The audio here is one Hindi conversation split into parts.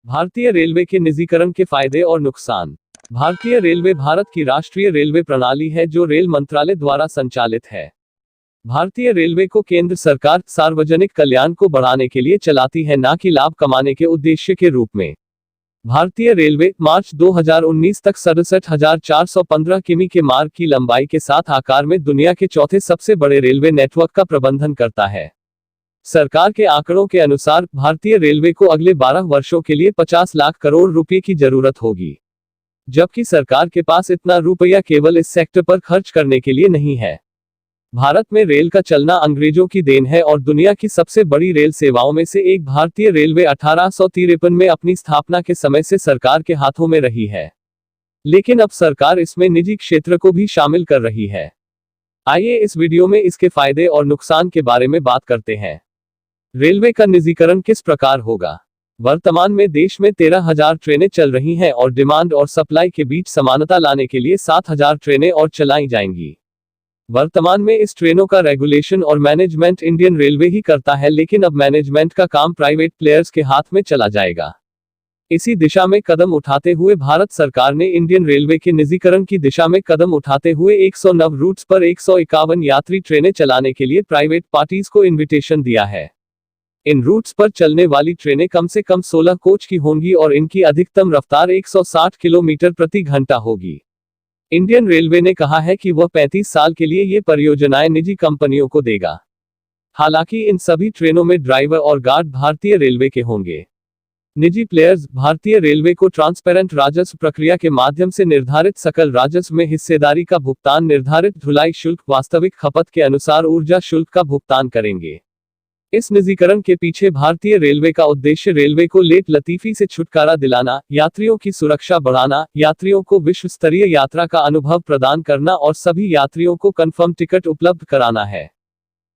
भारतीय रेलवे के निजीकरण के फायदे और नुकसान। भारतीय रेलवे भारत की राष्ट्रीय रेलवे प्रणाली है जो रेल मंत्रालय द्वारा संचालित है। भारतीय रेलवे को केंद्र सरकार सार्वजनिक कल्याण को बढ़ाने के लिए चलाती है, ना कि लाभ कमाने के उद्देश्य के रूप में। भारतीय रेलवे मार्च 2019 तक 67,415 किमी के मार्ग की लंबाई के साथ आकार में दुनिया के चौथे सबसे बड़े रेलवे नेटवर्क का प्रबंधन करता है। सरकार के आंकड़ों के अनुसार भारतीय रेलवे को अगले 12 वर्षों के लिए 50 लाख करोड़ रुपए की जरूरत होगी, जबकि सरकार के पास इतना रुपया केवल इस सेक्टर पर खर्च करने के लिए नहीं है। भारत में रेल का चलना अंग्रेजों की देन है और दुनिया की सबसे बड़ी रेल सेवाओं में से एक भारतीय रेलवे 1853 में अपनी स्थापना के समय से सरकार के हाथों में रही है, लेकिन अब सरकार इसमें निजी क्षेत्र को भी शामिल कर रही है। आइए इस वीडियो में इसके फायदे और नुकसान के बारे में बात करते हैं। रेलवे का निजीकरण किस प्रकार होगा। वर्तमान में देश में 13,000 ट्रेनें चल रही हैं और डिमांड और सप्लाई के बीच समानता लाने के लिए 7,000 ट्रेनें और चलाई जाएंगी। वर्तमान में इस ट्रेनों का रेगुलेशन और मैनेजमेंट इंडियन रेलवे ही करता है, लेकिन अब मैनेजमेंट का काम प्राइवेट प्लेयर्स के हाथ में चला जाएगा। इसी दिशा में कदम उठाते हुए भारत सरकार ने इंडियन रेलवे के निजीकरण की दिशा में कदम उठाते हुए 109 रूट्स पर 151 यात्री ट्रेनें चलाने के लिए प्राइवेट पार्टीज को इन्विटेशन दिया है। इन रूट्स पर चलने वाली ट्रेनें कम से कम 16 कोच की होंगी और इनकी अधिकतम रफ्तार 160 किलोमीटर प्रति घंटा होगी। इंडियन रेलवे ने कहा है कि वह 35 साल के लिए ये परियोजनाएं निजी कंपनियों को देगा। हालांकि इन सभी ट्रेनों में ड्राइवर और गार्ड भारतीय रेलवे के होंगे। निजी प्लेयर्स भारतीय रेलवे को ट्रांसपेरेंट राजस्व प्रक्रिया के माध्यम से निर्धारित सकल राजस्व में हिस्सेदारी का भुगतान, निर्धारित ढुलाई शुल्क, वास्तविक खपत के अनुसार ऊर्जा शुल्क का भुगतान करेंगे। इस निजीकरण के पीछे भारतीय रेलवे का उद्देश्य रेलवे को लेट लतीफी से छुटकारा दिलाना, यात्रियों की सुरक्षा बढ़ाना, यात्रियों को विश्व स्तरीय यात्रा का अनुभव प्रदान करना और सभी यात्रियों को कंफर्म टिकट उपलब्ध कराना है।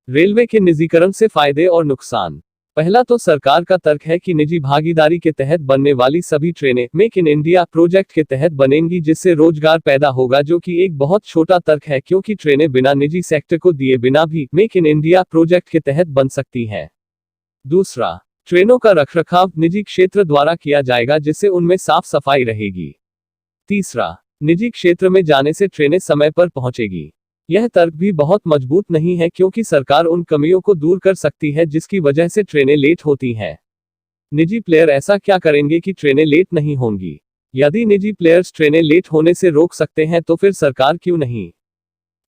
रेलवे के निजीकरण से फायदे और नुकसान। पहला तो सरकार का तर्क है कि निजी भागीदारी के तहत बनने वाली सभी ट्रेनें मेक इन इंडिया प्रोजेक्ट के तहत बनेंगी, जिससे रोजगार पैदा होगा, जो कि एक बहुत छोटा तर्क है क्योंकि ट्रेनें बिना निजी सेक्टर को दिए बिना भी मेक इन इंडिया प्रोजेक्ट के तहत बन सकती हैं। दूसरा, ट्रेनों का रखरखाव निजी क्षेत्र द्वारा किया जाएगा, जिससे उनमें साफ सफाई रहेगी। तीसरा, निजी क्षेत्र में जाने से ट्रेनें समय पर पहुंचेगी। यह तर्क भी बहुत मजबूत नहीं है क्योंकि सरकार उन कमियों को दूर कर सकती है जिसकी वजह से ट्रेनें लेट होती हैं। निजी प्लेयर ऐसा क्या करेंगे कि ट्रेनें लेट नहीं होंगी? यदि निजी प्लेयर्स ट्रेनें लेट होने से रोक सकते हैं तो फिर सरकार क्यों नहीं?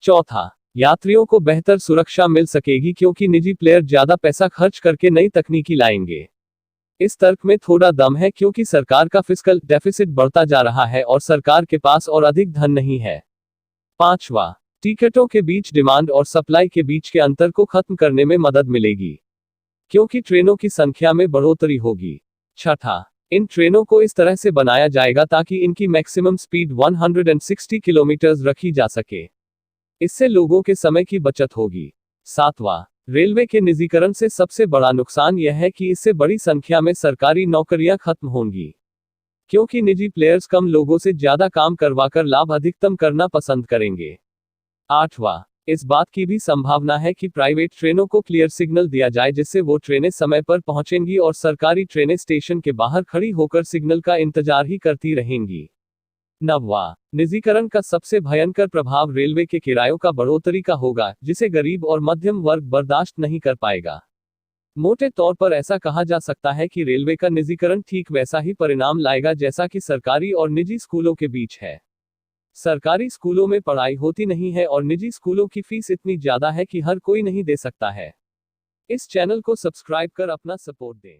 चौथा, यात्रियों को बेहतर सुरक्षा मिल सकेगी क्योंकि निजी प्लेयर ज्यादा पैसा खर्च करके नई तकनीकी लाएंगे। इस तर्क में थोड़ा दम है क्योंकि सरकार का फिस्कल डेफिसिट बढ़ता जा रहा है और सरकार के पास और अधिक धन नहीं है। पांचवा, टिकटों के बीच डिमांड और सप्लाई के बीच के अंतर को खत्म करने में मदद मिलेगी क्योंकि ट्रेनों की संख्या में बढ़ोतरी होगी। छठा, इन ट्रेनों को इस तरह से बनाया जाएगा ताकि इनकी मैक्सिमम स्पीड 160 किलोमीटर रखी जा सके। इससे लोगों के समय की बचत होगी। सातवां, रेलवे के निजीकरण से सबसे बड़ा नुकसान यह है कि इससे बड़ी संख्या में सरकारी नौकरियां खत्म होंगी क्योंकि निजी प्लेयर्स कम लोगों से ज्यादा काम करवाकर लाभ अधिकतम करना पसंद करेंगे। आठवां, इस बात की भी संभावना है कि प्राइवेट ट्रेनों को क्लियर सिग्नल दिया जाए जिससे वो ट्रेनें समय पर पहुंचेंगी और सरकारी ट्रेनें स्टेशन के बाहर खड़ी होकर सिग्नल का इंतजार ही करती रहेंगी। नववां, निजीकरण का सबसे भयंकर प्रभाव रेलवे के किरायों का बढ़ोतरी का होगा, जिसे गरीब और मध्यम वर्ग बर्दाश्त नहीं कर पाएगा। मोटे तौर पर ऐसा कहा जा सकता है कि रेलवे का निजीकरण ठीक वैसा ही परिणाम लाएगा जैसा कि सरकारी और निजी स्कूलों के बीच है। सरकारी स्कूलों में पढ़ाई होती नहीं है और निजी स्कूलों की फीस इतनी ज्यादा है कि हर कोई नहीं दे सकता है। इस चैनल को सब्सक्राइब कर अपना सपोर्ट दें।